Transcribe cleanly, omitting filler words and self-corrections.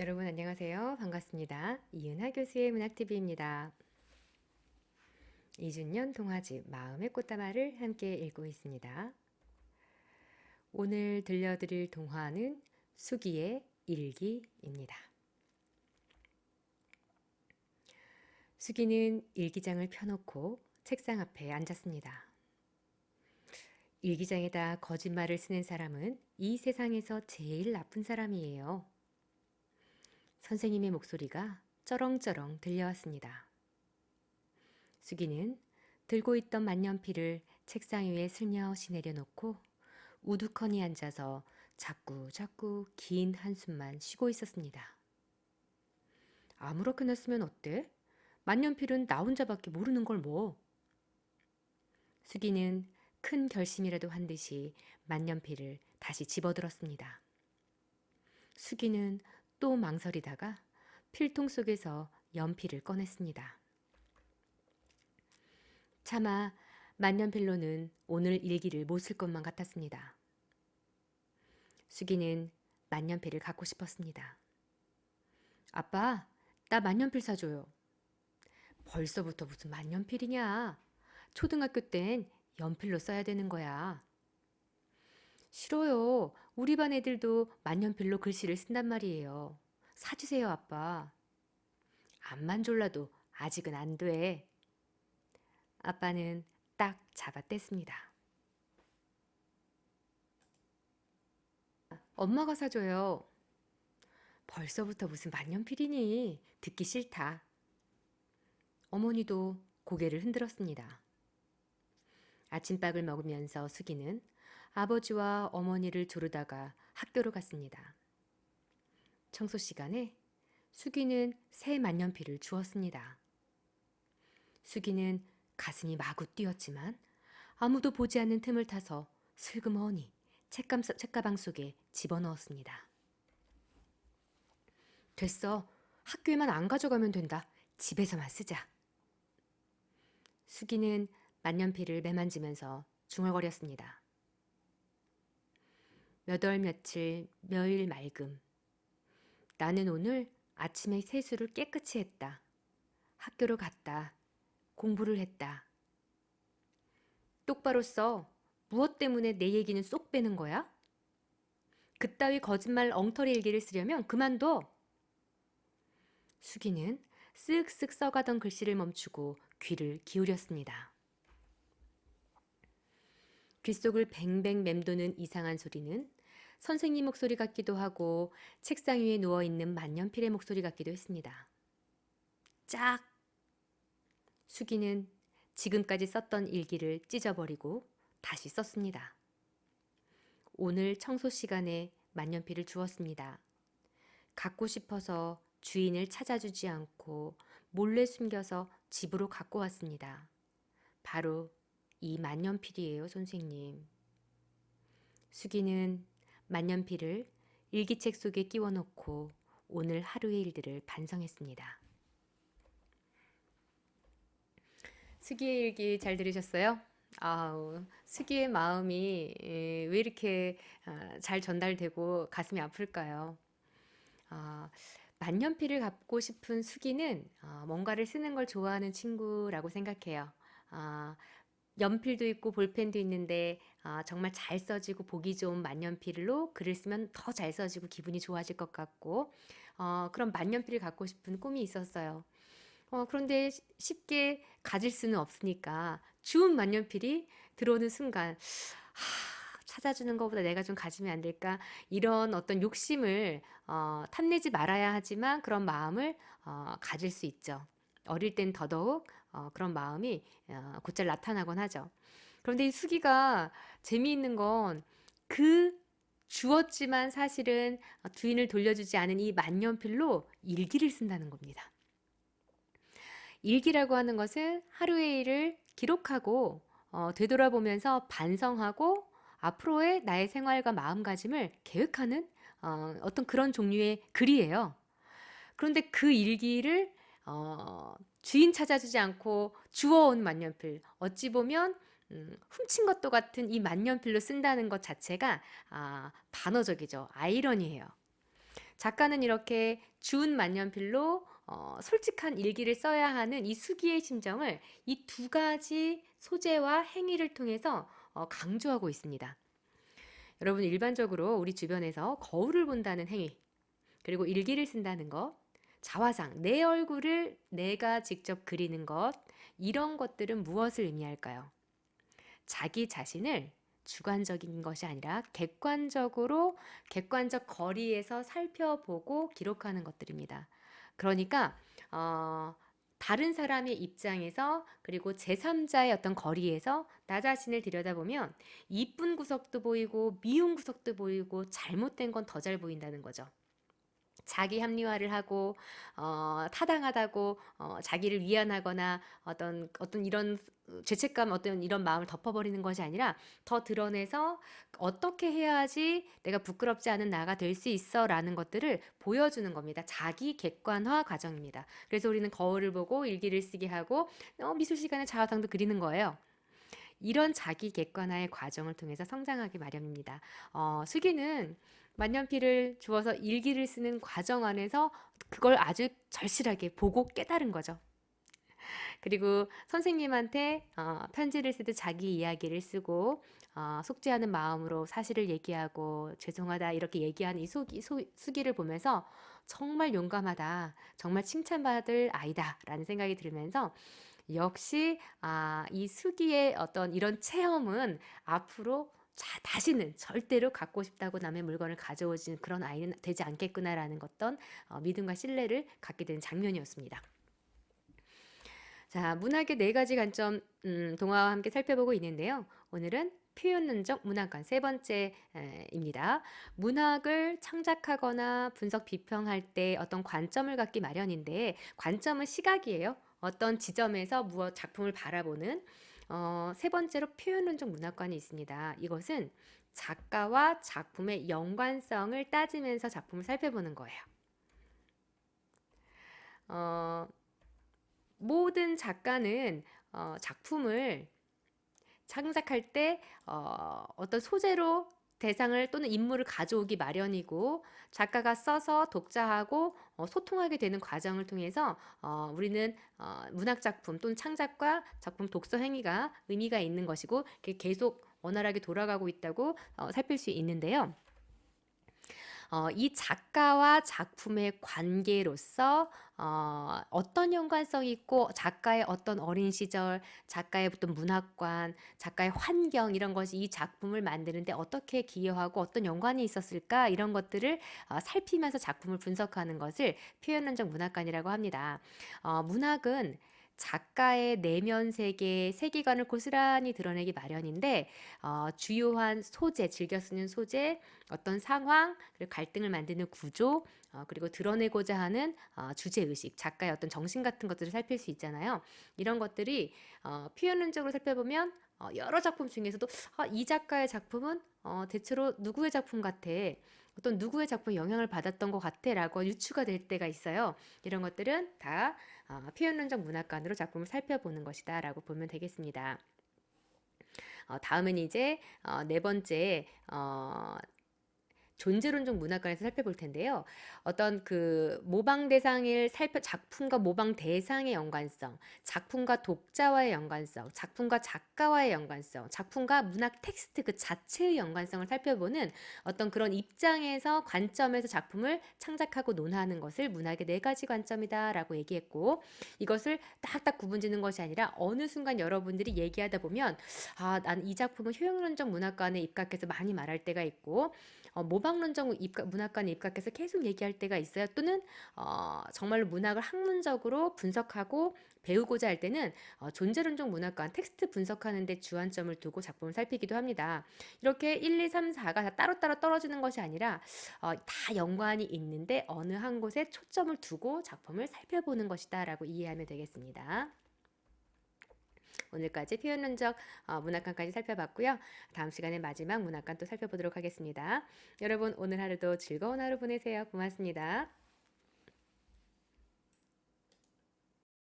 여러분 안녕하세요. 반갑습니다. 이은하 교수의 문학TV입니다. 이준년 동화집 마음의 꽃다발을 함께 읽고 있습니다. 오늘 들려드릴 동화는 수기의 일기입니다. 수기는 일기장을 펴놓고 책상 앞에 앉았습니다. 일기장에다 거짓말을 쓰는 사람은 이 세상에서 제일 나쁜 사람이에요. 선생님의 목소리가 쩌렁쩌렁 들려왔습니다. 수기는 들고 있던 만년필을 책상 위에 슬며시 내려놓고 우두커니 앉아서 자꾸 긴 한숨만 쉬고 있었습니다. 아무렇게나 쓰면 어때? 만년필은 나 혼자밖에 모르는 걸 뭐. 수기는 큰 결심이라도 한 듯이 만년필을 다시 집어들었습니다. 수기는 또 망설이다가 필통 속에서 연필을 꺼냈습니다. 차마 만년필로는 오늘 일기를 못 쓸 것만 같았습니다. 수기는 만년필을 갖고 싶었습니다. 아빠, 나 만년필 사줘요. 벌써부터 무슨 만년필이냐? 초등학교 땐 연필로 써야 되는 거야. 싫어요. 우리 반 애들도 만년필로 글씨를 쓴단 말이에요. 사주세요, 아빠. 암만 졸라도 아직은 안 돼. 아빠는 딱 잡아뗐습니다. 엄마가 사줘요. 벌써부터 무슨 만년필이니? 듣기 싫다. 어머니도 고개를 흔들었습니다. 아침밥을 먹으면서 수기는 아버지와 어머니를 조르다가 학교로 갔습니다. 청소 시간에 수기는 새 만년필을 주었습니다. 수기는 가슴이 마구 뛰었지만 아무도 보지 않는 틈을 타서 슬그머니 책가방 속에 집어넣었습니다. 됐어. 학교에만 안 가져가면 된다. 집에서만 쓰자. 수기는 만년필을 매만지면서 중얼거렸습니다. 몇 월 며칠 몇일 맑음. 나는 오늘 아침에 세수를 깨끗이 했다. 학교로 갔다. 공부를 했다. 똑바로 써. 무엇 때문에 내 얘기는 쏙 빼는 거야? 그따위 거짓말 엉터리 일기를 쓰려면 그만둬. 수기는 쓱쓱 써가던 글씨를 멈추고 귀를 기울였습니다. 귓속을 뱅뱅 맴도는 이상한 소리는 선생님 목소리 같기도 하고 책상 위에 누워있는 만년필의 목소리 같기도 했습니다. 짝! 수기는 지금까지 썼던 일기를 찢어버리고 다시 썼습니다. 오늘 청소 시간에 만년필을 주었습니다. 갖고 싶어서 주인을 찾아주지 않고 몰래 숨겨서 집으로 갖고 왔습니다. 바로 이 만년필이에요, 선생님. 수기는 만년필을 일기책 속에 끼워 넣고 오늘 하루의 일들을 반성했습니다. 수기의 일기 잘 들으셨어요? 아우, 수기의 마음이 왜 이렇게 잘 전달되고 가슴이 아플까요? 만년필을 갖고 싶은 수기는 뭔가를 쓰는 걸 좋아하는 친구라고 생각해요. 아, 연필도 있고 볼펜도 있는데 정말 잘 써지고 보기 좋은 만년필로 글을 쓰면 더 잘 써지고 기분이 좋아질 것 같고 그런 만년필을 갖고 싶은 꿈이 있었어요. 그런데 쉽게 가질 수는 없으니까 주운 만년필이 들어오는 순간 찾아주는 것보다 내가 좀 가지면 안 될까? 이런 어떤 욕심을 탐내지 말아야 하지만 그런 마음을 가질 수 있죠. 어릴 땐 더더욱 그런 마음이 곧잘 나타나곤 하죠. 그런데 이 수기가 재미있는 건 그 주었지만 사실은 주인을 돌려주지 않은 이 만년필로 일기를 쓴다는 겁니다. 일기라고 하는 것은 하루의 일을 기록하고 되돌아보면서 반성하고 앞으로의 나의 생활과 마음가짐을 계획하는 어떤 그런 종류의 글이에요. 그런데 그 일기를 주인 찾아주지 않고 주워온 만년필, 어찌 보면 훔친 것도 같은 이 만년필로 쓴다는 것 자체가 반어적이죠. 아이러니해요. 작가는 이렇게 준 만년필로 솔직한 일기를 써야 하는 이 수기의 심정을 이 두 가지 소재와 행위를 통해서 강조하고 있습니다. 여러분, 일반적으로 우리 주변에서 거울을 본다는 행위, 그리고 일기를 쓴다는 것, 자화상, 내 얼굴을 내가 직접 그리는 것, 이런 것들은 무엇을 의미할까요? 자기 자신을 주관적인 것이 아니라 객관적 거리에서 살펴보고 기록하는 것들입니다. 그러니까 다른 사람의 입장에서, 그리고 제3자의 어떤 거리에서 나 자신을 들여다보면 이쁜 구석도 보이고 미운 구석도 보이고 잘못된 건 더 잘 보인다는 거죠. 자기 합리화를 하고 타당하다고 자기를 위안하거나 어떤 이런 죄책감, 어떤 이런 마음을 덮어버리는 것이 아니라 더 드러내서 어떻게 해야지 내가 부끄럽지 않은 나가 될 수 있어라는 것들을 보여주는 겁니다. 자기 객관화 과정입니다. 그래서 우리는 거울을 보고 일기를 쓰게 하고 미술 시간에 자화상도 그리는 거예요. 이런 자기 객관화의 과정을 통해서 성장하기 마련입니다. 수기는 만년필을 주어서 일기를 쓰는 과정 안에서 그걸 아주 절실하게 보고 깨달은 거죠. 그리고 선생님한테 편지를 쓰듯 자기 이야기를 쓰고 속죄하는 마음으로 사실을 얘기하고 죄송하다 이렇게 얘기하는 이 수기를 보면서 정말 용감하다, 정말 칭찬받을 아이다 라는 생각이 들면서 역시 이 수기의 어떤 이런 체험은 앞으로 다시는 절대로 갖고 싶다고 남의 물건을 가져오진 그런 아이는 되지 않겠구나라는 어떤 믿음과 신뢰를 갖게 되는 장면이었습니다. 자, 문학의 네 가지 관점 동화와 함께 살펴보고 있는데요. 오늘은 표현론적 문학관 세 번째입니다. 문학을 창작하거나 분석 비평할 때 어떤 관점을 갖기 마련인데, 관점은 시각이에요. 어떤 지점에서 무엇 작품을 바라보는 세 번째로 표현론적 문학관이 있습니다. 이것은 작가와 작품의 연관성을 따지면서 작품을 살펴보는 거예요. 모든 작가는 작품을 창작할 때 어떤 소재로 대상을 또는 인물을 가져오기 마련이고, 작가가 써서 독자하고 소통하게 되는 과정을 통해서 우리는 문학작품 또는 창작과 작품 독서 행위가 의미가 있는 것이고 계속 원활하게 돌아가고 있다고 살필 수 있는데요. 이 작가와 작품의 관계로서 어떤 연관성이 있고, 작가의 어떤 어린 시절, 작가의 어떤 문학관, 작가의 환경, 이런 것이 이 작품을 만드는데 어떻게 기여하고 어떤 연관이 있었을까, 이런 것들을 살피면서 작품을 분석하는 것을 표현론적 문학관이라고 합니다. 문학은 작가의 내면 세계, 세계관을 고스란히 드러내기 마련인데, 주요한 소재, 즐겨 쓰는 소재, 어떤 상황, 그리고 갈등을 만드는 구조, 그리고 드러내고자 하는 주제의식, 작가의 어떤 정신 같은 것들을 살필 수 있잖아요. 이런 것들이 표현론적으로 살펴보면 여러 작품 중에서도 이 작가의 작품은 대체로 누구의 작품 같아, 어떤 누구의 작품에 영향을 받았던 것 같아 라고 유추가 될 때가 있어요. 이런 것들은 다 표현론적 문학관으로 작품을 살펴보는 것이다 라고 보면 되겠습니다. 다음은 이제 네 번째 존재론적 문학관에서 살펴볼 텐데요. 어떤 그 모방 대상을 작품과 모방 대상의 연관성, 작품과 독자와의 연관성, 작품과 작가와의 연관성, 작품과 문학 텍스트 그 자체의 연관성을 살펴보는 어떤 그런 입장에서, 관점에서 작품을 창작하고 논하는 것을 문학의 네 가지 관점이다라고 얘기했고, 이것을 딱딱 구분짓는 것이 아니라 어느 순간 여러분들이 얘기하다 보면 난 이 작품은 효용론적 문학관에 입각해서 많이 말할 때가 있고, 모방론적 문학관에 입각해서 계속 얘기할 때가 있어요. 또는 정말로 문학을 학문적으로 분석하고 배우고자 할 때는 존재론적 문학관, 텍스트 분석하는 데 주안점을 두고 작품을 살피기도 합니다. 이렇게 1, 2, 3, 4가 다 따로따로 떨어지는 것이 아니라 다 연관이 있는데 어느 한 곳에 초점을 두고 작품을 살펴보는 것이다 라고 이해하면 되겠습니다. 오늘까지 표현론적 문학관까지 살펴봤고요. 다음 시간에 마지막 문학관 또 살펴보도록 하겠습니다. 여러분, 오늘 하루도 즐거운 하루 보내세요. 고맙습니다.